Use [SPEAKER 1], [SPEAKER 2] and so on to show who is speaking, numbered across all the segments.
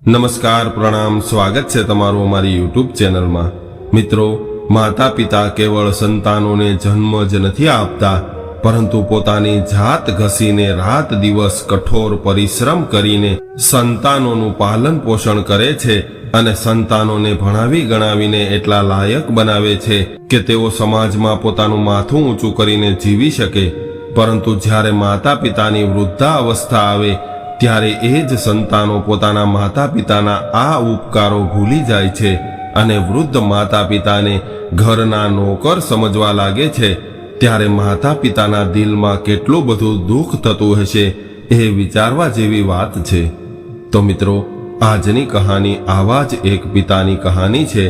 [SPEAKER 1] નમસ્કાર, પ્રણામ, સ્વાગત છે તમારું અમારી યુટ્યુબ ચેનલમાં। મિત્રો, માતા પિતા કેવળ સંતાનોને જન્મ જ નથી આપતા, પરંતુ પોતાની જાત ઘસીને રાત દિવસ કઠોર પરિશ્રમ કરીને સંતાનોનું પાલન પોષણ કરે છે અને સંતાનોને ભણાવી ગણાવીને એટલા લાયક બનાવે છે કે તેઓ સમાજમાં પોતાનું માથું ઊંચું કરીને જીવી શકે। પરંતુ જ્યારે માતા પિતાની વૃદ્ધાવસ્થા આવે ત્યારે એ જ સંતાનો પોતાના માતા પિતાના આ ઉપકારો ભૂલી જાય છે અને વૃદ્ધ માતા પિતાને ઘરના નોકર સમજવા લાગે છે। ત્યારે માતા પિતાના દિલમાં કેટલું બધું દુઃખ થતું હશે એ વિચારવા જેવી વાત છે। તો મિત્રો, આજની કહાની આવા જ એક પિતાની કહાની છે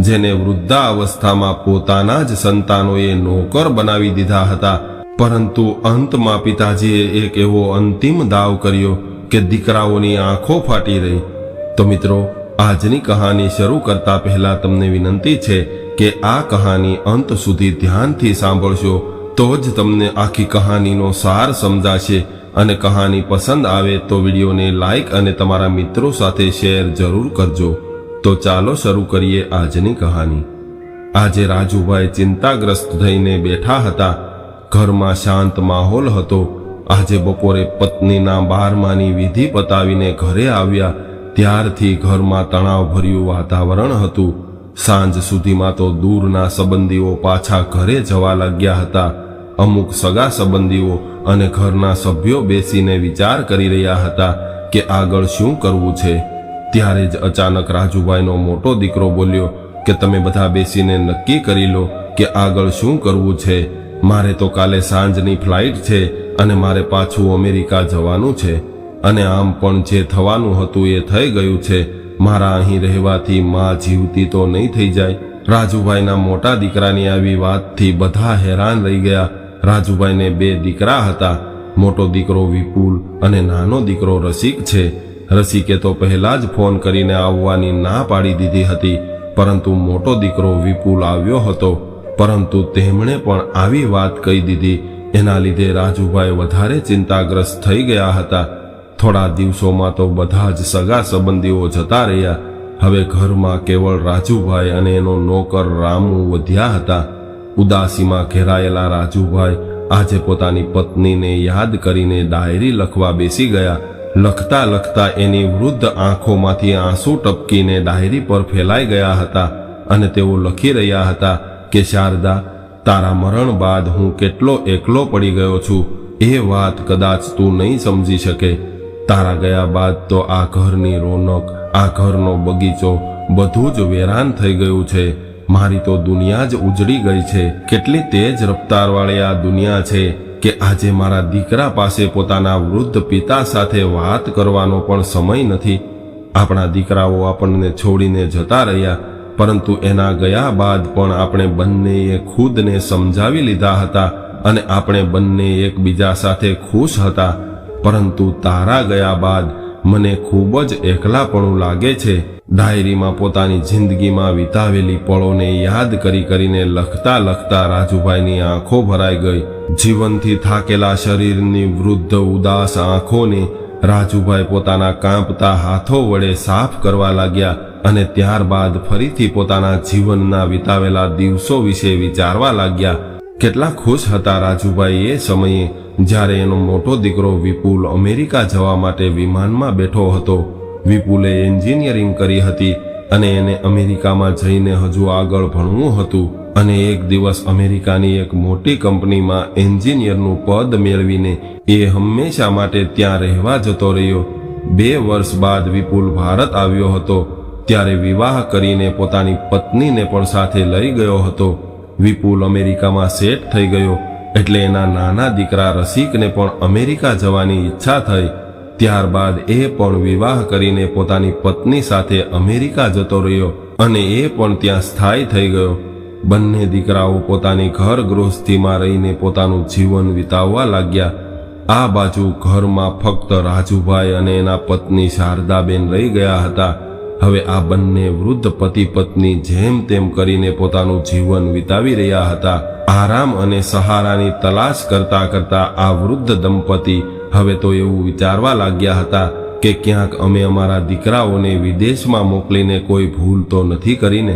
[SPEAKER 1] જેને વૃદ્ધાવસ્થામાં પોતાના જ સંતાનોએ નોકર બનાવી દીધા હતા, પરંતુ અંતમાં પિતાજીએ એક એવો અંતિમ દાવ કર્યો કે દીકરાઓની આંખો ફાટી રહી। તો મિત્રો, આજની કહાની શરૂ કરતા પહેલા તમને વિનંતી છે કે આ કહાની અંત સુધી ધ્યાનથી સાંભળશો તો જ તમને આખી કહાનીનો સાર સમજાશે। અને કહાની પસંદ આવે તો વિડીયોને લાઈક અને તમારા મિત્રો સાથે શેર જરૂર કરજો। તો ચાલો શરૂ કરીએ આજની કહાની। આજે રાજુભાઈ ચિંતાગ્રસ્ત થઈને બેઠા હતા। ઘરમાં શાંત માહોલ હતો। આજે બપોરે પત્નીના 12માની વિધિ પતાવીને ઘરે આવ્યા ત્યારથી ઘરમાં તણાવભર્યું વાતાવરણ હતું। સાંજ સુધીમાં તો દૂરના સંબંધીઓ પાછા ઘરે જવા લાગ્યા હતા। અમુક સગા સંબંધીઓ અને ઘરના સભ્યો બેસીને વિચાર કરી રહ્યા હતા કે આગળ શું કરવું છે। ત્યારે જ અચાનક રાજુભાઈનો મોટો દીકરો બોલ્યો કે તમે બધા બેસીને નક્કી કરી લો કે આગળ શું કરવું છે। મારે તો કાલે સાંજની ફ્લાઇટ છે અને મારે પાછું અમેરિકા જવાનું છે, અને આમ પણ જે થવાનું હતું એ થઈ ગયું છે। મારા અહીં રહેવાથી માં જીવતી તો નહીં થઈ જાય। રાજુભાઈના મોટા દીકરાની આવી વાતથી બધા હેરાન રહી ગયા। રાજુભાઈને 2 દીકરા હતા। મોટો દીકરો વિપુલ અને નાનો દીકરો રસિક છે। રસિકે તો પહેલા જ ફોન કરીને આવવાની ના પાડી દીધી હતી, પરંતુ મોટો દીકરો વિપુલ આવ્યો હતો, પરંતુ તેમણે પણ આવી વાત કહી દીધી। એના લીધે રાજુભાઈ વધારે ચિંતાગ્રસ્ત થઈ ગયા હતા। થોડા દિવસોમાં તો બધા જ સગા સંબંધીઓ જતા રહ્યા। હવે ઘરમાં કેવળ રાજુભાઈ અને એનો નોકર રામુ વધ્યા હતા। ઉદાસીમાં ઘેરાયેલા રાજુભાઈ આજે પોતાની પત્નીને યાદ કરીને ડાયરી લખવા બેસી ગયા। લખતા લખતા એની વૃદ્ધ આંખોમાંથી આંસુ ટપકીને ડાયરી પર ફેલાઈ ગયા હતા અને તેઓ લખી રહ્યા હતા કે શારદા, તારા મરણ બાદ હું કેટલો એકલો પડી ગયો છું એ વાત કદાચ તું નહીં સમજી શકે। તારા ગયા બાદ તો આ ઘરની રોનક, આ ઘરનો બગીચો બધું જ વેરાન થઈ ગયું છે। મારી તો દુનિયા જ ઉજળી ગઈ છે। કેટલી તેજ રફતારવાળી આ દુનિયા છે કે આજે મારા દીકરા પાસે પોતાના વૃદ્ધ પિતા સાથે વાત કરવાનો પણ સમય નથી। આપણા દીકરાઓ આપણને છોડીને જતા રહ્યા, પરંતુ એના ગયા બાદ પણ આપણે બંનેએ ખુદને સમજાવી લીધા હતા અને આપણે બંને એકબીજા સાથે ખુશ હતા। પરંતુ તારા ગયા બાદ મને ખૂબ જ એકલાપણું લાગે છે। ડાયરીમાં પોતાની જિંદગીમાં વિતાવેલી પળોને યાદ કરીને લખતા લખતા રાજુભાઈની આંખો ભરાઈ ગઈ। જીવનથી થાકેલા શરીરની વૃદ્ધ ઉદાસ આંખોને રાજુભાઈ પોતાના કાંપતા હાથો વડે સાફ કરવા લાગ્યા અને ત્યારબાદ ફરીથી પોતાના જીવનના વિતાવેલા દિવસો વિશે વિચારવા લાગ્યા। કેટલા ખુશ હતા રાજુભાઈ એ સમયે જ્યારે એનો મોટો દીકરો વિપુલ અમેરિકા જવા માટે વિમાનમાં બેઠો હતો। વિપુલે એન્જિનિયરિંગ કરી હતી અને એને અમેરિકામાં જઈને હજુ આગળ ભણવું હતું, અને એક દિવસ અમેરિકાની એક મોટી કંપનીમાં એન્જિનિયરનું પદ મેળવીને એ હંમેશા માટે ત્યાં રહેવા જતો રહ્યો। 2 વર્ષ બાદ વિપુલ ભારત આવ્યો હતો। ત્યારે વિવાહ કરીને પોતાની પત્નીને પણ સાથે લઈ ગયો હતો। વિપુલ અમેરિકામાં સેટ થઈ ગયો એટલે એના નાના દીકરા રસિકને પણ અમેરિકા જવાની ઈચ્છા થઈ। ત્યારબાદ એ પણ વિવાહ કરીને પોતાની પત્ની સાથે અમેરિકા જતો રહ્યો અને એ પણ ત્યાં સ્થાયી થઈ ગયો। બંને દીકરાઓ પોતાની ઘર ગૃહસ્થીમાં રહીને પોતાનું જીવન વિતાવવા લાગ્યા। આ બાજુ ઘરમાં ફક્ત રાજુભાઈ અને એના પત્ની શારદાબેન રહી ગયા હતા। હવે આ બંને વૃદ્ધ પતિ પત્ની જેમ તેમ કરીને પોતાનું જીવન વિતાવી રહ્યા હતા। આરામ અને સહારાની તલાશ કરતા કરતા આ વૃદ્ધ દંપતી હવે તો એવું વિચારવા લાગ્યા હતા કે ક્યાંક અમે અમારા દીકરાઓને વિદેશમાં મોકલીને કોઈ ભૂલ તો નથી કરીને?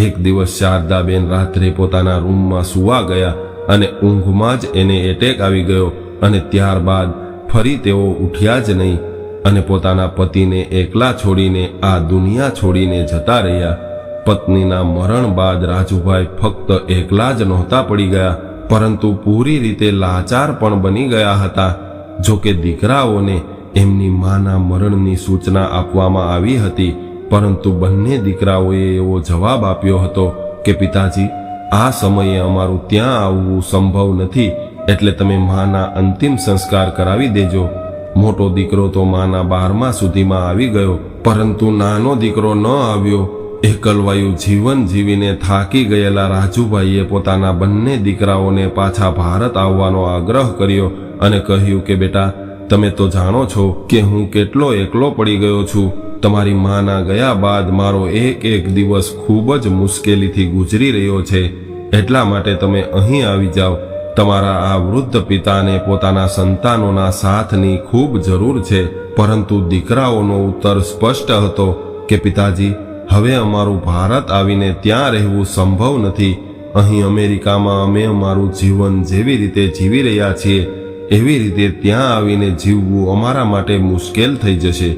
[SPEAKER 1] એક દિવસ શારદાબેન રાત્રે પોતાના રૂમમાં સૂવા ગયા અને ઊંઘમાં જ એને એટેક આવી ગયો અને ત્યારબાદ ફરી તેઓ ઉઠ્યા જ નહીં અને પોતાના પતિને એકલા છોડીને આ દુનિયા છોડીને જતા રહ્યા. પત્નીના મરણ બાદ રાજુભાઈ ફક્ત એકલા જ નહોતા પડી ગયા, પરંતુ પૂરી રીતે લાચાર પણ બની ગયા હતા. જો કે દીકરાઓને એમની માના મરણની સૂચના આપવામાં આવી હતી, પરંતુ બંને દીકરાઓએ એવો જવાબ આપ્યો હતો કે પિતાજી, આ સમયે અમારું ત્યાં આવવું સંભવ નથી, એટલે તમે માના અંતિમ સંસ્કાર કરાવી દેજો. મોટો દીકરો તો માના 12મા સુધીમાં આવી ગયો, પરંતુ નાનો દીકરો ન આવ્યો. એકલવાયું જીવન જીવીને થાકી ગયેલા રાજુભાઈએ પોતાના બંને દીકરાઓને પાછા ભારત આવવાનો આગ્રહ કર્યો અને કહ્યું કે બેટા, તમે તો જાણો છો કે હું કેટલો એકલો પડી ગયો છું. તમારી માના ગયા બાદ મારો એક એક દિવસ ખૂબ જ મુશ્કેલીથી ગુજરી રહ્યો છે, એટલા માટે તમે અહીં આવી જાઓ. તમારા આ વૃદ્ધ પિતાને પોતાના સંતાનોના સાથની ખૂબ જરૂર છે. પરંતુ દીકરાઓનો ઉત્તર સ્પષ્ટ હતો કે પિતાજી, હવે અમારું ભારત આવીને ત્યાં રહેવું સંભવ નથી. અહીં અમેરિકામાં અમે અમારું જીવન જેવી રીતે જીવી રહ્યા છીએ એવી રીતે ત્યાં આવીને જીવવું અમારા માટે મુશ્કેલ થઈ જશે.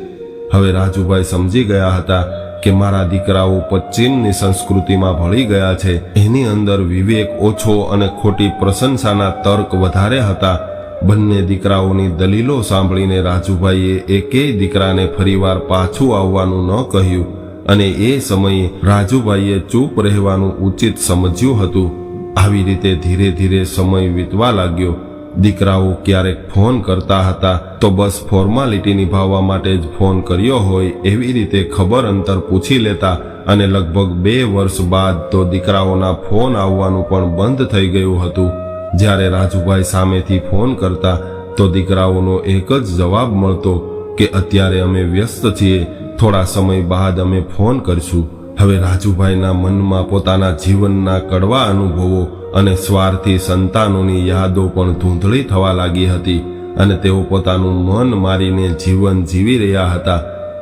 [SPEAKER 1] હવે રાજુભાઈ સમજી ગયા હતા કે મારા દીકરાઓ પશ્ચિમની સંસ્કૃતિમાં ભળી ગયા છે. એની અંદર વિવેક ઓછો અને ખોટી પ્રશંસાના તર્ક વધારે હતા. બંને દીકરાઓની દલીલો સાંભળીને રાજુભાઈએ એકેય દીકરાને ફરીવાર પાછું આવવાનું ન કહ્યું અને એ સમયે રાજુભાઈએ ચૂપ રહેવાનું ઉચિત સમજ્યું હતું. આવી રીતે ધીરે ધીરે સમય વીતવા લાગ્યો. દીકરાઓ ક્યારેક ફોન કરતા હતા તો બસ ફોર્માલિટી નિભાવવા માટે જ ફોન કર્યો હોય એવી રીતે ખબર અંતર પૂછી લેતા અને લગભગ 2 વર્ષ બાદ તો દીકરાઓના ફોન આવવાનું પણ બંધ થઈ ગયું હતું. જ્યારે રાજુભાઈ સામેથી ફોન કરતા તો દીકરાઓનો એક જ જવાબ મળતો કે અત્યારે અમે વ્યસ્ત છીએ, થોડા સમય બાદ અમે ફોન કરશું. હવે રાજુભાઈના મનમાં પોતાના જીવનના કડવા અનુભવો અને સ્વાર્થી સંતાનોની યાદો પણ ધૂંધળી થવા લાગી હતી અને તેઓ પોતાનું મન મારીને જીવન જીવી રહ્યા હતા.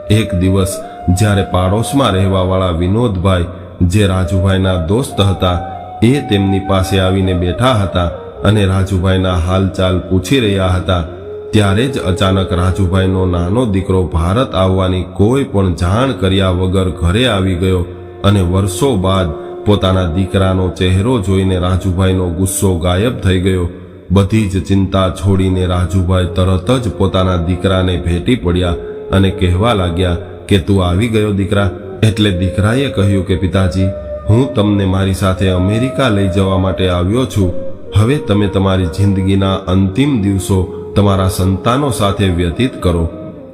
[SPEAKER 1] એક દિવસ જ્યારે પાડોશમાં રહેવાવાળા વિનોદભાઈ, જે રાજુભાઈના દોસ્ત હતા, એ તેમની પાસે આવીને બેઠા હતા અને રાજુભાઈના હાલચાલ પૂછી રહ્યા હતા. ત્યારે જ અચાનક રાજુભાઈનો નાનો દીકરો ભારત આવવાની કોઈ પણ જાણ કર્યા વગર ઘરે આવી ગયો અને વર્ષો બાદ પોતાના દીકરાનો ચહેરો જોઈને રાજુભાઈનો ગુસ્સો ગાયબ થઈ ગયો. બધી જ ચિંતા છોડીને રાજુભાઈ તરત જ પોતાના દીકરાને ભેટી પડ્યા અને કહેવા લાગ્યા કે તું આવી ગયો દીકરા. એટલે દીકરાએ કહ્યું કે પિતાજી, હું તમને મારી સાથે અમેરિકા લઈ જવા માટે આવ્યો છું. હવે તમે તમારી જિંદગીના અંતિમ દિવસો તમારા સંતાનો સાથે વ્યતીત કરો.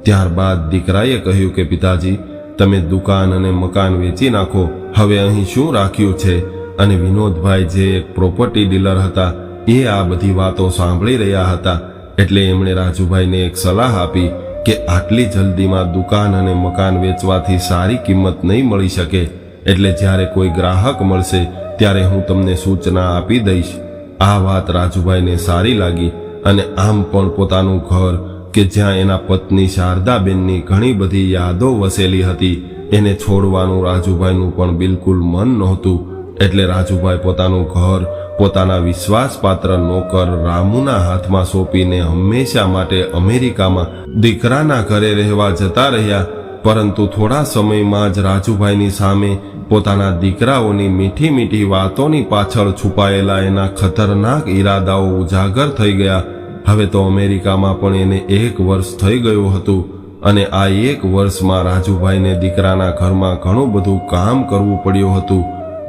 [SPEAKER 1] ત્યારબાદ દીકરાએ કહ્યું કે પિતાજી, તમે દુકાન અને મકાન વેચી નાખો, હવે અહીં શું રાખ્યું છે? અને વિનોદભાઈ, જે એક પ્રોપર્ટી ડીલર હતા, એ આ બધી વાતો સાંભળી રહ્યા હતા. એટલે એમણે રાજુભાઈને એક સલાહ આપી કે આટલી જલ્દીમાં દુકાન અને મકાન વેચવાથી સારી કિંમત નહીં મળી શકે, એટલે જ્યારે કોઈ ગ્રાહક મળશે ત્યારે હું તમને સૂચના આપી દઈશ. આ વાત રાજુભાઈને સારી લાગી અને આમ પણ પોતાનું ઘર કે જ્યાં એના પત્ની શારદાબેનની ઘણી બધી યાદો વસેલી હતી, એને છોડવાનું રાજુભાઈનું પણ બિલકુલ મન નહોતું. એટલે રાજુભાઈ પોતાનું ઘર પોતાના વિશ્વાસપાત્ર નોકર રામુના હાથમાં સોંપીને હંમેશા માટે અમેરિકામાં દીકરાના ઘરે રહેવા જતા રહ્યા. પરંતુ થોડા સમયમાં જ રાજુભાઈની સામે પોતાના દીકરાઓની મીઠી મીઠી વાતોની પાછળ છુપાયેલા એના ખતરનાક ઈરાદાઓ ઉજાગર થઈ ગયા. હવે તો અમેરિકામાં પણ એને 1 વર્ષ થઈ ગયું હતું અને આ 1 વર્ષમાં રાજુભાઈને દીકરાના ઘરમાં ઘણું બધું કામ કરવું પડ્યું હતું.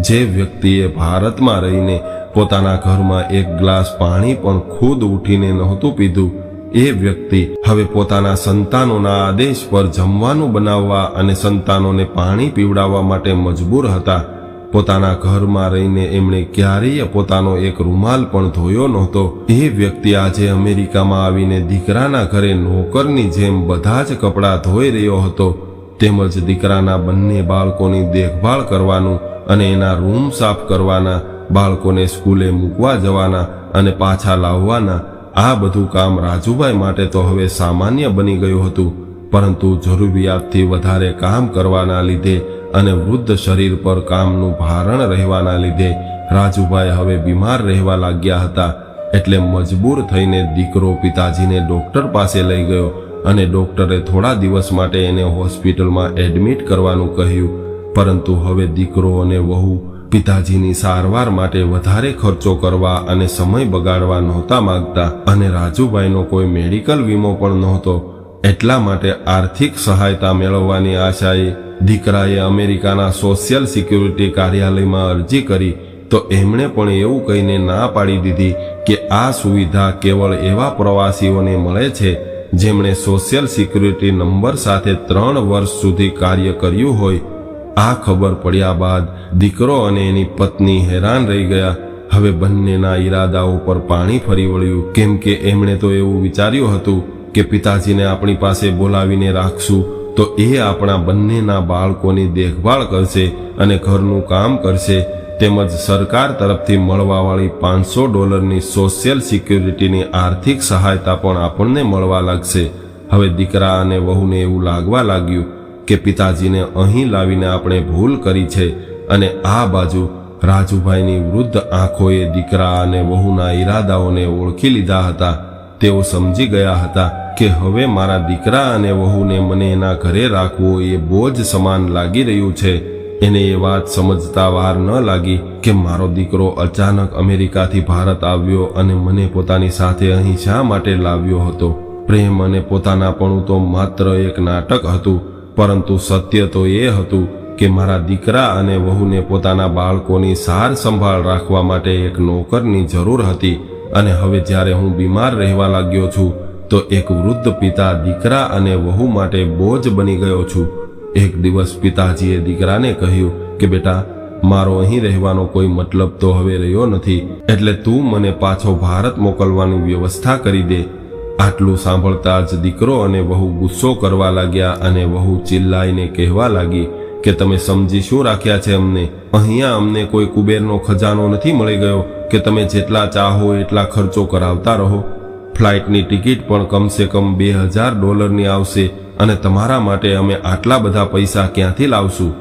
[SPEAKER 1] જે વ્યક્તિએ ભારતમાં રહીને પોતાના ઘરમાં 1 ગ્લાસ પાણી પણ ખુદ ઉઠીને નહોતું પીધું, એ વ્યક્તિ હવે પોતાના સંતાનોના આદેશ પર જમવાનું બનાવવા અને સંતાનોને પાણી પીવડાવવા માટે મજબૂર હતા. પોતાના ઘરમાં રહીને એમણે ક્યારેય પોતાનો એક રૂમાલ પણ ધોયો નહોતો. એ વ્યક્તિ આજે અમેરિકામાં આવીને દીકરાના ઘરે નોકરની જેમ બધા જ કપડાં ધોઈ રહ્યો હતો, તેમજ દીકરાના બંને બાળકોની દેખભાળ કરવાનું અને એના રૂમ સાફ કરવાના, બાળકોને સ્કૂલે મૂકવા જવાના અને પાછા લાવવાના, આ બધું કામ રાજુભાઈ માટે તો હવે સામાન્ય બની ગયું હતું. પરંતુ જરૂરિયાતથી વધારે કામ કરવાના લીધે અને વૃદ્ધ શરીર પર કામનું ભારણ રહેવાના લીધે રાજુભાઈ હવે બીમાર રહેવા લાગ્યા હતા. એટલે મજબૂર થઈને દીકરો પિતાજીને ડોક્ટર પાસે લઈ ગયો અને ડોક્ટરે થોડા દિવસ માટે એને હોસ્પિટલમાં એડમિટ કરવાનું કહ્યું. પરંતુ હવે દીકરો અને વહુ પિતાજીની સારવાર માટે વધારે ખર્ચો કરવા અને સમય બગાડવા નહોતા માંગતા અને રાજુભાઈનો કોઈ મેડિકલ વીમો પણ નહોતો. એટલા માટે આર્થિક સહાયતા મેળવવાની આશાએ દીકરાએ અમેરિકાના સોશિયલ સિક્યુરિટી કાર્યાલયમાં અરજી કરી તો એમણે પણ એવું કહીને ના પાડી દીધી કે આ સુવિધા કેવળ એવા પ્રવાસીઓને મળે છે જેમણે સોશિયલ સિક્યુરિટી નંબર સાથે 3 વર્ષ સુધી કાર્ય કર્યું હોય. આ ખબર પડ્યા બાદ દીકરો અને એની પત્ની હેરાન રહી ગયા. હવે બંનેના ઈરાદાઓ પર પાણી ફરી વળ્યું, કેમ કે એમણે તો એવું વિચાર્યું હતું કે પિતાજીને આપણી પાસે બોલાવીને રાખશું તો એ આપણા બંનેના બાળકોની દેખભાળ કરશે અને ઘરનું કામ કરશે, તેમજ સરકાર તરફથી મળવાવાળી $500ની સોશિયલ સિક્યુરિટીની આર્થિક સહાયતા પણ આપણને મળવા લાગશે. હવે દીકરા અને વહુને એવું લાગવા લાગ્યું કે પિતાજીને અહીં લાવીને આપણે ભૂલ કરી છે. અને આ બાજુ રાજુભાઈની વૃદ્ધ આંખોએ દીકરા અને વહુના ઈરાદાઓને ઓળખી લીધા હતા. તેઓ સમજી ગયા હતા કે હવે મારા દીકરા અને વહુને મને એના ઘરે રાખવો એ બોજ સમાન લાગી રહ્યું છે. એને એ વાત સમજતા વાર ન લાગી કે મારો દીકરો અચાનક અમેરિકાથી ભારત આવ્યો અને મને પોતાની સાથે અહીં શા માટે લાવ્યો હતો. પ્રેમ અને પોતાનાપણું તો માત્ર એક નાટક હતું, પરંતુ સત્ય તો એ હતું કે મારા દીકરા અને વહુને પોતાના બાળકોની સાર સંભાળ રાખવા માટે એક નોકરની જરૂર હતી. અને હવે જ્યારે હું બીમાર રહેવા લાગ્યો છું તો એક વૃદ્ધ પિતા દીકરા અને વહુ માટે બોજ બની ગયો છું. એક દિવસ પિતાજીએ દીકરાને કહ્યું કે બેટા, મારો અહીં રહેવાનો કોઈ મતલબ તો હવે રહ્યો નથી, એટલે તું મને પાછો ભારત મોકલવાની વ્યવસ્થા કરી દે. આટલું સાંભળતા જ દીકરો અને વહુ ગુસ્સો કરવા લાગ્યા અને વહુ ચિલ્લાઈને કહેવા લાગી કે તમે સમજી શું રાખ્યા છે અમને? અહીંયા અમને કોઈ કુબેરનો ખજાનો નથી મળી ગયો કે તમે જેટલા ચાહો એટલા ખર્ચો કરાવતા રહો. ફ્લાઇટની ટિકિટ પણ કમસે કમ $2000ની આવશે અને તમારા માટે અમે આટલા બધા પૈસા ક્યાંથી લાવશું?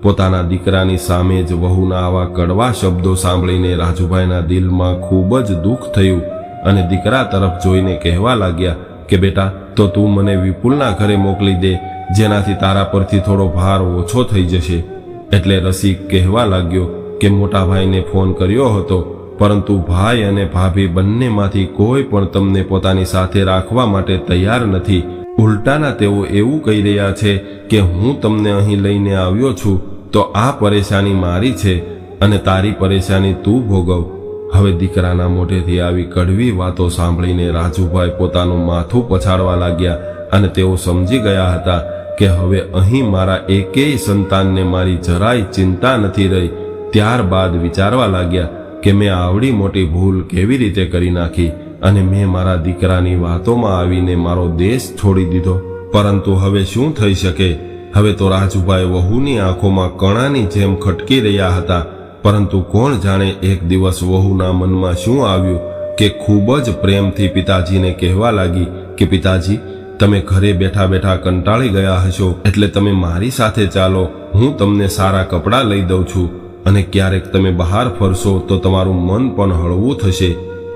[SPEAKER 1] પોતાના દીકરાની સામે જ વહુના આવા કડવા શબ્દો સાંભળીને રાજુભાઈના દિલમાં ખૂબ જ દુઃખ થયું અને દીકરા તરફ જોઈને કહેવા લાગ્યા કે બેટા, તો તું મને વિપુલના ઘરે મોકલી દે, જેનાથી તારા પરથી થોડો ભાર ઓછો થઈ જશે. એટલે રસિક કહેવા લાગ્યો કે મોટા ભાઈને ફોન કર્યો હતો, પરંતુ ભાઈ અને ભાભી બંનેમાંથી કોઈ પણ તમને પોતાની સાથે રાખવા માટે તૈયાર નથી. ઉલટાના તેઓ એવું કહી રહ્યા છે કે હું તમને અહીં લઈને આવ્યો છું તો આ પરેશાની મારી છે અને તારી પરેશાની તું ભોગવ. હવે દીકરાના મોઢેથી આવી કડવી વાતો સાંભળીને રાજુભાઈ પોતાનું માથું પછાડવા લાગ્યા અને તેઓ સમજી ગયા હતા કે હવે અહીં મારા એકેય સંતાનને મારી જરાય ચિંતા નથી રહી. ત્યારબાદ વિચારવા લાગ્યા કે મેં આવડી મોટી ભૂલ કેવી રીતે કરી નાખી અને મેં મારા દીકરાની વાતોમાં આવીને મારો દેશ છોડી દીધો. પરંતુ હવે શું થઈ શકે? હવે તો રાજુભાઈ વહુની આંખોમાં કણાની જેમ ખટકી રહ્યા હતા. પરંતુ કોણ જાણે એક દિવસ વહુના મનમાં શું આવ્યું કે ખૂબ જ પ્રેમથી પિતાજીને કહેવા લાગી કે પિતાજી, તમે ઘરે બેઠા બેઠા કંટાળી ગયા હશો, એટલે તમે મારી સાથે ચાલો, હું તમને સારા કપડાં લઈ દઉં છું અને ક્યારેક તમે બહાર ફરશો તો તમારું મન પણ હળવું થશે.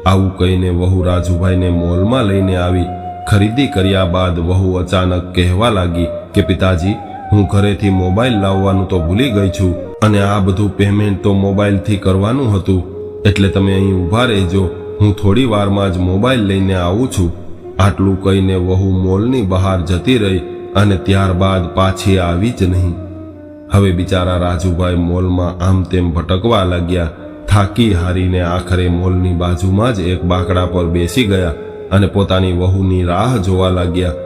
[SPEAKER 1] આવું કહીને વહુ રાજુભાઈને મોલમાં લઈને આવી. ખરીદી કર્યા બાદ વહુ અચાનક કહેવા લાગી કે પિતાજી, હું ઘરેથી મોબાઈલ લાવવાનું તો ભૂલી ગઈ છું અને આ બધું પેમેન્ટ તો મોબાઈલથી કરવાનું હતું, એટલે તમે અહીં ઊભા રહેજો, હું થોડી વારમાં જ મોબાઈલ લઈને આવું છું. આટલું કહીને વહુ મોલની બહાર જતી રહી અને ત્યારબાદ પાછી આવી જ નહીં. હવે બિચારા રાજુભાઈ મોલમાં આમ તેમ ભટકવા લાગ્યા. થાકી હારીને આખરે મોલની બાજુમાં જ એક બાકડા પર બેસી ગયા અને પોતાની વહુની રાહ જોવા લાગ્યા.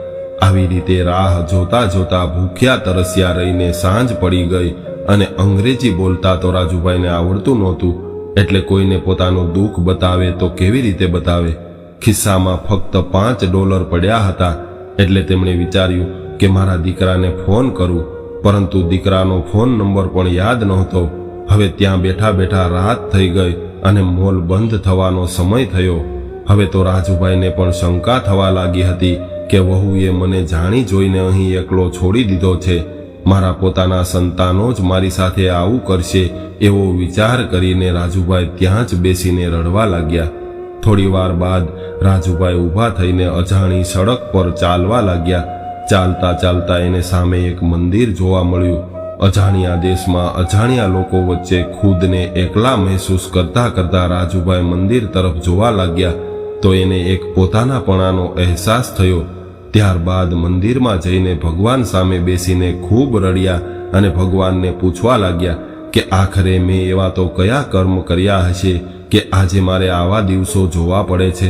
[SPEAKER 1] આવી રીતે રાહ જોતા જોતા ભૂખ્યા તરસ્યા રહીને સાંજ પડી ગઈ અને અંગ્રેજી બોલતા તો રાજુભાઈને આવડતું નહોતું, એટલે કોઈને પોતાનું દુઃખ બતાવે તો કેવી રીતે બતાવે? ખિસ્સામાં ફક્ત $5 પડ્યા હતા, એટલે તેમણે વિચાર્યું કે મારા દીકરાને ફોન કરું, પરંતુ દીકરાનો ફોન નંબર પણ યાદ નહોતો. હવે ત્યાં બેઠા બેઠા રાત થઈ ગઈ અને મોલ બંધ થવાનો સમય થયો. હવે તો રાજુભાઈને પણ શંકા થવા લાગી હતી કે વહુએ મને જાણી જોઈને અહીં એકલો છોડી દીધો છે. મારા પોતાના સંતાનો જ મારી સાથે આવું કરશે એવો વિચાર કરીને રાજુભાઈ ત્યાં જ બેસીને રડવા લાગ્યા. થોડી વાર બાદ રાજુભાઈ ઊભા થઈને અજાણી સડક પર ચાલવા લાગ્યા. ચાલતા ચાલતા એને સામે એક મંદિર જોવા મળ્યું. અજાણ્યા દેશમાં અજાણ્યા લોકો વચ્ચે ખુદને એકલા મહેસૂસ કરતા કરતા રાજુભાઈ મંદિર તરફ જોવા લાગ્યા તો એને એક પોતાનાપણાનો અહેસાસ થયો. ત્યારબાદ મંદિરમાં જઈને ભગવાન સામે બેસીને ખૂબ રડ્યા અને ભગવાનને પૂછવા લાગ્યા કે આખરે મેં એવા તો કયા કર્મ કર્યા હશે કે આજે મારે આવા દિવસો જોવા પડે છે.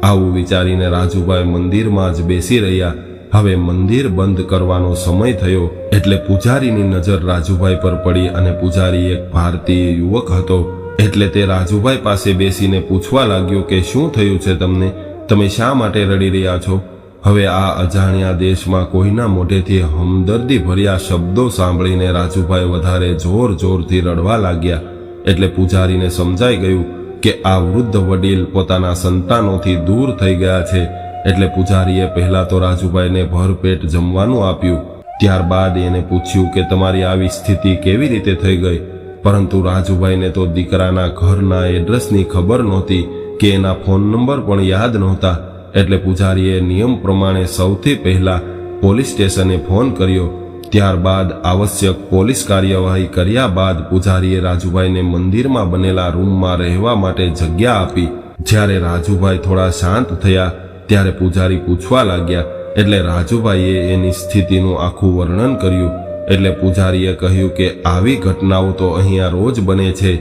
[SPEAKER 1] આવું વિચારીને રાજુભાઈ મંદિરમાં જ બેસી રહ્યા. હવે મંદિર બંધ કરવાનો સમય થયો એટલે પૂજારીની નજર રાજુભાઈ પર પડી અને પૂજારી એક ભારતીય યુવક હતો એટલે તે રાજુભાઈ પાસે બેસીને પૂછવા લાગ્યો કે શું થયું છે તમને? તમે શા માટે રડી રહ્યા છો? હવે આ અજાણ્યા દેશમાં કોઈના મોઢેથી હમદર્દી ભર્યા શબ્દો સાંભળીને રાજુભાઈ વધારે જોર જોરથી રડવા લાગ્યા. એટલે પૂજારીને સમજાઈ ગયું કે આ વૃદ્ધ વડીલ પોતાના સંતાનોથી દૂર થઈ ગયા છે. એટલે પૂજારીએ પહેલા તો રાજુભાઈને ભરપેટ જમવાનું આપ્યું. ત્યારબાદ એને પૂછ્યું કે તમારી આવી સ્થિતિ કેવી રીતે થઈ ગઈ? પરંતુ રાજુભાઈને તો દીકરાના ઘરના એડ્રેસની ખબર નહોતી કે એના ફોન નંબર પણ યાદ નહોતા. એટલે પૂજારીએ નિયમ પ્રમાણે સૌથી પહેલા પોલીસ સ્ટેશને ફોન કર્યો. ત્યારબાદ આવશ્યક પોલીસ કાર્યવાહી કર્યા બાદ પૂજારીએ રાજુભાઈને મંદિરમાં બનેલા રૂમમાં રહેવા માટે જગ્યા આપી. જ્યારે રાજુભાઈ થોડા શાંત થયા ત્યારે પૂજારી પૂછવા લાગ્યા એટલે રાજુભાઈએ એની સ્થિતિનું આખું વર્ણન કર્યું. એટલે પૂજારીએ કહ્યું કે આવી ઘટનાઓ તો અહીંયા રોજ બને છે.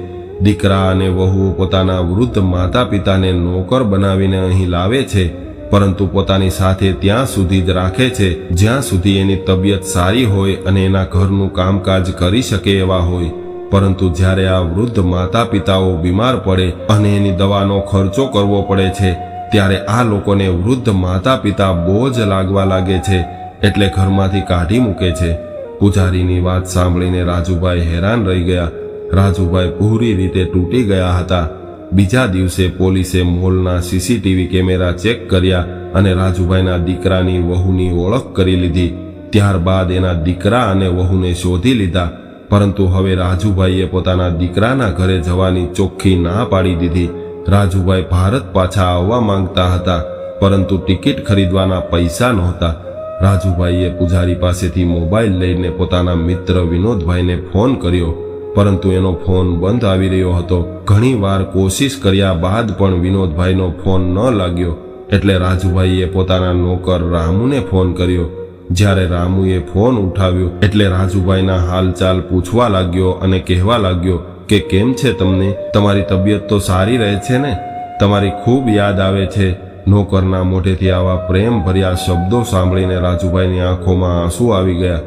[SPEAKER 1] દીકરા અને વહુઓ પોતાના વૃદ્ધ માતા પિતાને નોકર બનાવીને અહીં લાવે છે પરંતુ પોતાની સાથે ત્યાં સુધી જ રાખે છે જ્યાં સુધી એની તબિયત સારી હોય અને એના ઘરનું કામકાજ કરી શકે એવા હોય. પરંતુ જ્યારે આ વૃદ્ધ માતા પિતાઓ બીમાર પડે અને એની દવાનો ખર્ચો કરવો પડે છે ત્યારે આ લોકોને વૃદ્ધ માતા પિતા બોજ લાગવા લાગે છે એટલે ઘરમાંથી કાઢી મૂકે છે. પૂજારીની વાત સાંભળીને રાજુભાઈ હેરાન રહી ગયા. રાજુભાઈ પૂરી રીતે તૂટી ગયા હતા. બીજા દિવસે પોલીસે મોલના સીસીટીવી કેમેરા ચેક કર્યા અને રાજુભાઈના દીકરાની વહુની ઓળખ કરી લીધી. ત્યારબાદ એના દીકરા અને વહુને શોધી લીધા. પરંતુ હવે રાજુભાઈએ પોતાના દીકરાના ઘરે જવાની ચોખ્ખી ના પાડી દીધી. રાજુભાઈ ભારત પાછા આવવા માંગતા હતા પરંતુ ટિકિટ ખરીદવાના પૈસા નહોતા. રાજુભાઈએ પૂજારી પાસેથી મોબાઈલ લઈને પોતાના મિત્ર વિનોદભાઈને ફોન કર્યો પરંતુ એનો ફોન બંધ આવી રહ્યો હતો. ઘણી વાર કોશિશ કર્યા બાદ પણ વિનોદભાઈનો ફોન ન લાગ્યો. એટલે રાજુભાઈએ પોતાના નોકર રામુને ફોન કર્યો. જ્યારે રામુએ ફોન ઉઠાવ્યો એટલે રાજુભાઈના હાલચાલ પૂછવા લાગ્યો અને કહેવા લાગ્યો કે કેમ છે તમને? તમારી તબિયત તો સારી રહે છે ને? તમારી ખૂબ યાદ આવે છે. નોકરના મોઢેથી આવા પ્રેમ ભર્યા શબ્દો સાંભળીને રાજુભાઈની આંખોમાં આંસુ આવી ગયા.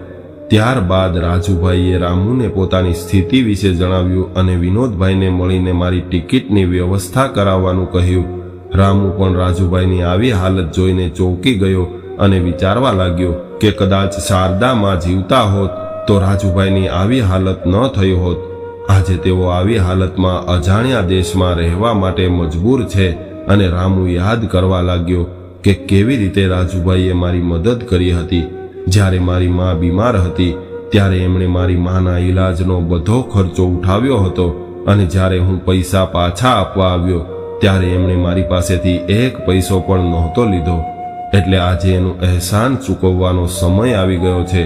[SPEAKER 1] ત્યારબાદ રાજુભાઈએ રામુને પોતાની સ્થિતિ વિશે જણાવ્યું અને વિનોદભાઈને મળીને મારી ટિકિટની વ્યવસ્થા કરાવવાનું કહ્યું. રામુ પણ રાજુભાઈની આવી હાલત જોઈને ચોંકી ગયો અને વિચારવા લાગ્યો કે કદાચ શારદામાં જીવતા હોત તો રાજુભાઈની આવી હાલત ન થઈ હોત. આજે તેઓ આવી હાલતમાં અજાણ્યા દેશમાં રહેવા માટે મજબૂર છે અને રામુ યાદ કરવા લાગ્યો કે કેવી રીતે રાજુભાઈએ મારી મદદ કરી હતી. જ્યારે મારી માં બીમાર હતી ત્યારે એમણે મારી માના ઈલાજનો બધો ખર્ચો ઉઠાવ્યો હતો અને જ્યારે હું પૈસા પાછા આપવા આવ્યો ત્યારે એમણે મારી પાસેથી એક પૈસો પણ નહોતો લીધો. એટલે આજે એનું અહેસાન ચૂકવવાનો સમય આવી ગયો છે.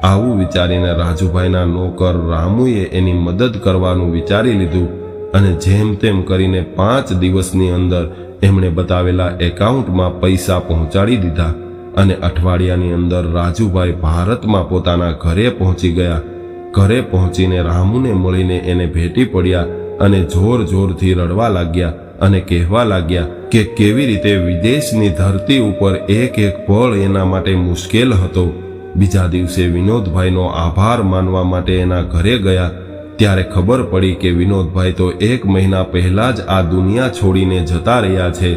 [SPEAKER 1] આવું વિચારીને રાજુભાઈના નોકર રામુએ એની મદદ કરવાનું વિચારી લીધું અને જેમ તેમ કરીને 5 દિવસની અંદર એમણે બતાવેલા એકાઉન્ટમાં પૈસા પહોંચાડી દીધા અને અઠવાડિયાની અંદર રાજુભાઈ ભારતમાં પોતાના ઘરે પહોંચી ગયા. ઘરે પહોંચીને રામુને મળીને એને ભેટી પડ્યા અને જોર જોરથી રડવા લાગ્યા અને કહેવા લાગ્યા કે કેવી રીતે વિદેશની ધરતી ઉપર એક એક પળ એના માટે મુશ્કેલ હતો. બીજા દિવસે વિનોદભાઈનો આભાર માનવા માટે એના ઘરે ગયા ત્યારે ખબર પડી કે વિનોદભાઈ તો 1 મહિના પહેલા જ આ દુનિયા છોડીને જતા રહ્યા છે.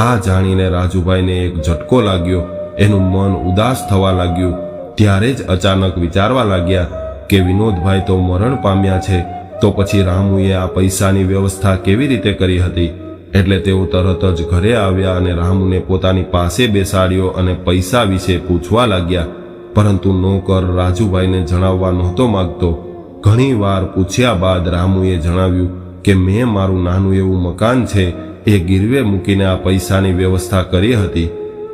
[SPEAKER 1] આ જાણીને રાજુભાઈને એક ઝટકો લાગ્યો. એનું મન ઉદાસ થવા લાગ્યું. ત્યારે જ અચાનક વિચારવા લાગ્યા કે વિનોદભાઈ તો મરણ પામ્યા છે તો પછી રામુએ આ પૈસાની વ્યવસ્થા કેવી રીતે કરી હતી? એટલે તેઓ તરત જ ઘરે આવ્યા અને રામુને પોતાની પાસે બેસાડ્યો અને પૈસા વિશે પૂછવા લાગ્યા, પરંતુ નોકર રાજુભાઈને જણાવવા નહોતો માંગતો. ઘણી વાર પૂછ્યા બાદ રામુએ જણાવ્યું કે મેં મારું નાનું એવું મકાન છે એ ગીરવે મૂકીને આ પૈસાની વ્યવસ્થા કરી હતી.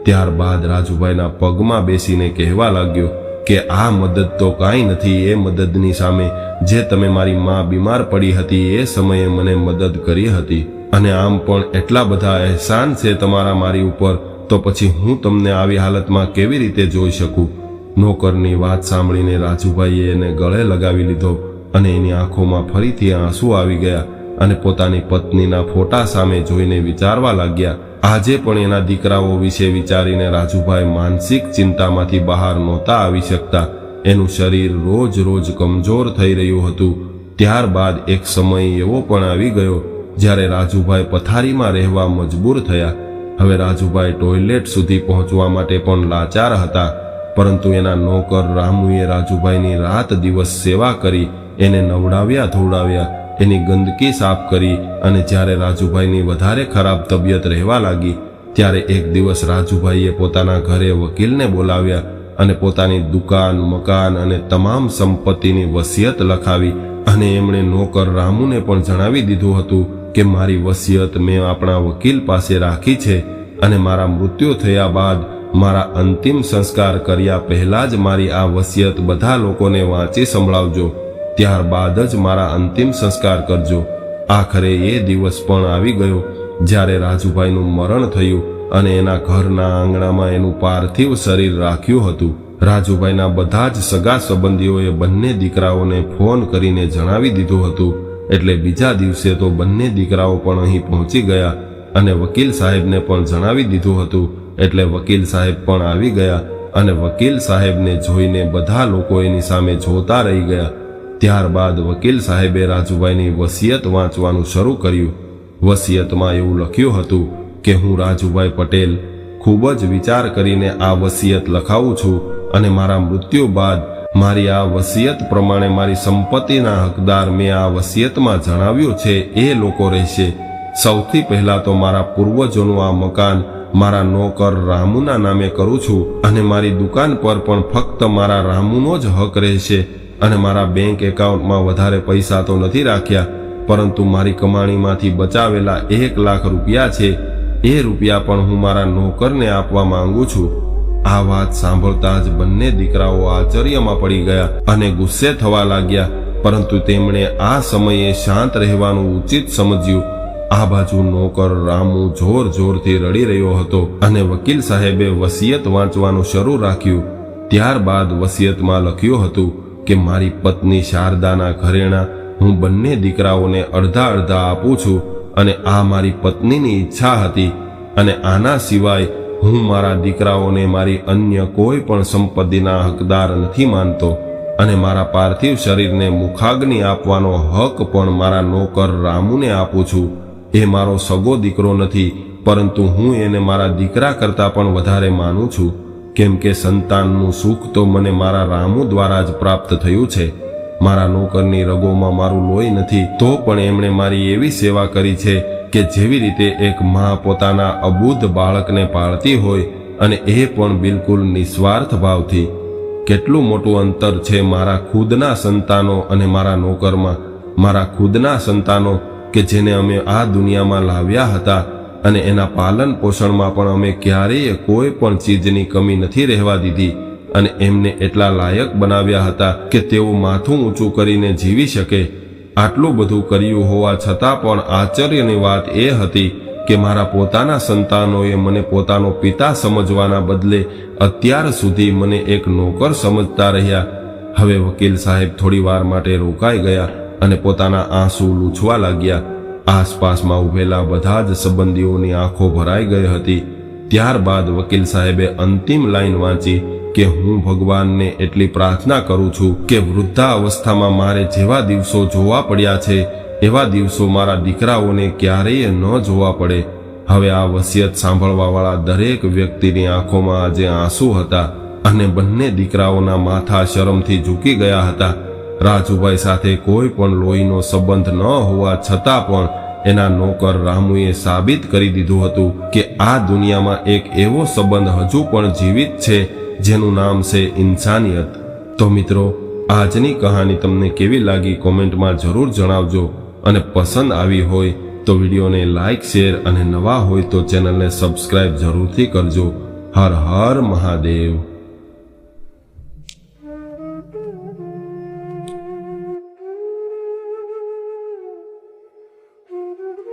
[SPEAKER 1] ત્યારબાદ રાજુભાઈના પગમાં બેસીને કહેવા લાગ્યો કે આ મદદ તો કાંઈ નથી એ મદદની સામે જે તમે મારી માં બીમાર પડી હતી એ સમયે મને મદદ કરી હતી, અને આમ પણ એટલા બધા અહેસાન છે તમારા મારી ઉપર, તો પછી હું તમને આવી હાલતમાં કેવી રીતે જોઈ શકું. નોકરની વાત સાંભળીને રાજુભાઈએ એને ગળે લગાવી લીધો અને એની આંખોમાં ફરીથી આંસુ આવી ગયા અને પોતાની પત્નીના ફોટા સામે જોઈને વિચારવા લાગ્યા. આજે પણ એના દીકરાઓ વિશે વિચારીને રાજુભાઈ માનસિક ચિંતામાંથી બહાર નહોતા આવી શકતા. એનું શરીર રોજ રોજ કમજોર થઈ રહ્યું હતું. ત્યારબાદ એક સમય એવો પણ આવી ગયો જ્યારે રાજુભાઈ પથારીમાં રહેવા મજબૂર થયા. હવે રાજુભાઈ ટોયલેટ સુધી પહોંચવા માટે પણ લાચાર હતા, પરંતુ એના નોકર રામુએ રાજુભાઈની રાત દિવસ સેવા કરી, એને નવડાવ્યા ધોવડાવ્યા, એની ગંદકી સાફ કરી, અને જ્યારે રાજુભાઈની વધારે ખરાબ તબિયત રહેવા લાગી ત્યારે એક દિવસ રાજુભાઈએ પોતાના ઘરે વકીલને બોલાવ્યા અને પોતાની દુકાન, મકાન અને તમામ સંપત્તિની વસિયત લખાવી, અને એમણે નોકર રામુને પણ જણાવી દીધું હતું કે મારી વસિયત મેં આપણા વકીલ પાસે રાખી છે, અને મારા મૃત્યુ થયા બાદ મારા અંતિમ સંસ્કાર કર્યા પહેલા જ મારી આ વસિયત બધા લોકોને વાંચી સંભળાવજો, ત્યારબાદ જ મારા અંતિમ સંસ્કાર કરજો. આખરે એ દિવસ પણ આવી ગયો જ્યારે રાજુભાઈનું મરણ થયું અને એના ઘરના આંગણામાં એનું પાર્થિવ શરીર રાખ્યું હતું. રાજુભાઈના બધા જ સગા સંબંધીઓએ બંને દીકરાઓને ફોન કરીને જણાવી દીધું હતું, એટલે બીજા દિવસે તો બંને દીકરાઓ પણ અહીં પહોંચી ગયા અને વકીલ સાહેબને પણ જણાવી દીધું હતું, એટલે વકીલ સાહેબ પણ આવી ગયા અને વકીલ સાહેબને જોઈને બધા લોકો એની સામે જોતા રહી ગયા. ત્યારબાદ વકીલ સાહેબે રાજુભાઈની વસિયત વાંચવાનું શરૂ કર્યું. વસિયતમાં એવું લખ્યું હતું કે હું રાજુભાઈ પટેલ ખૂબ જ વિચાર કરીને આ વસિયત લખાવું છું, અને મારા મૃત્યુ બાદ મારી આ વસિયત પ્રમાણે મારી સંપત્તિના હકદાર મેં આ વસિયતમાં જણાવ્યું છે એ લોકો રહેશે. સૌથી પહેલા તો મારા પૂર્વજોનું આ મકાન મારા નોકર રામુના નામે કરું છું, અને મારી દુકાન પર પણ ફક્ત મારા રામુનો જ હક રહેશે, અને મારા બેંક એકાઉન્ટમાં વધારે પૈસા તો નથી રાખ્યા, પરંતુ મારી કમાણીમાંથી બચાવેલા 1 લાખ રૂપિયા છે એ રૂપિયા પણ હું મારા નોકરને આપવા માંગુ છું. આ વાત સાંભળતા જ બંને દીકરાઓ આશ્ચર્યમાં પડી ગયા અને ગુસ્સે થવા લાગ્યા, પરંતુ તેમણે આ સમયે શાંત રહેવાનું ઉચિત સમજ્યું. આ બાજુ નોકર રામુ જોર જોરથી રડી રહ્યો હતો અને વકીલ સાહેબે વસિયત વાંચવાનું શરૂ રાખ્યું. ત્યારબાદ વસિયતમાં લખ્યું હતું કે મારી પત્ની શારદાના ઘરેણા હું બંને દીકરાઓને અડધા અડધા આપું છું, અને આ મારી પત્નીની ઈચ્છા હતી, અને આના સિવાય હું મારા દીકરાઓને મારી અન્ય કોઈ પણ સંપત્તિના હકદાર નથી માનતો, અને મારા પાર્થિવ શરીરને મુખાગ્નિ આપવાનો હક પણ મારા નોકર રામુને આપું છું. એ મારો સગો દીકરો નથી, પરંતુ હું એને મારા દીકરા કરતાં પણ વધારે માનું છું, કેમ કે સંતાનનું સુખ તો મને મારા રામુ દ્વારા જ પ્રાપ્ત થયું છે. મારા નોકરની રગોમાં મારું લોહી નથી, તો પણ એમણે મારી એવી સેવા કરી છે કે જેવી રીતે એક મા પોતાના અબુધ બાળકને પાળતી હોય, અને એ પણ બિલકુલ નિસ્વાર્થ ભાવથી. કેટલું મોટું અંતર છે મારા ખુદના સંતાનો અને મારા નોકરમાં. મારા ખુદના સંતાનો કે જેને અમે આ દુનિયામાં લાવ્યા હતા, અને એના પાલન પોષણમાં પણ અમે ક્યારેય કોઈ પણ ચીજની કમી નથી રહેવા દીધી, અને એમને એટલા લાયક બનાવ્યા હતા કે તેઓ માથું ઊંચું કરીને જીવી શકે. આટલું બધું કર્યું હોવા છતાં પણ આશ્ચર્યની વાત એ હતી કે મારા પોતાના સંતાનોએ મને પોતાનો પિતા સમજવાના બદલે અત્યાર સુધી મને એક નોકર સમજતા રહ્યા. હવે વકીલ સાહેબ થોડી વાર માટે રોકાઈ ગયા અને પોતાના આંસુ લૂછવા લાગ્યા. આસપાસમાં ઉભેલા બધા જ સંબંધીઓની આંખો ભરાઈ ગઈ હતી. ત્યારબાદ વકીલ સાહેબે અંતિમ લાઈન વાંચી કે હું ભગવાનને એટલી પ્રાર્થના કરું છું કે વૃદ્ધાવસ્થામાં મારે જેવા દિવસો જોવા પડ્યા છે એવા દિવસો મારા દીકરાઓને ક્યારેય ન જોવા પડે. હવે આ વસિયત સાંભળવાવાળા દરેક વ્યક્તિની આંખોમાં આજે આંસુ હતા, અને બંને દીકરાઓના માથા શરમથી ઝૂકી ગયા હતા. રાજુભાઈ સાથે કોઈ પણ લોહીનો સંબંધ ન હોવા છતાં પણ એના નોકર રામુએ સાબિત કરી દીધું હતું કે આ દુનિયામાં એક એવો સંબંધ હજુ પણ જીવિત છે જેનું નામ છે ઇન્સાનિયત. તો મિત્રો, આજની કહાની તમને કેવી લાગી કોમેન્ટમાં જરૂર જણાવજો, અને પસંદ આવી હોય તો વિડીયોને લાઈક, શેર અને નવા હોય તો ચેનલને સબસ્ક્રાઇબ જરૂરથી કરજો. હર હર મહાદેવ.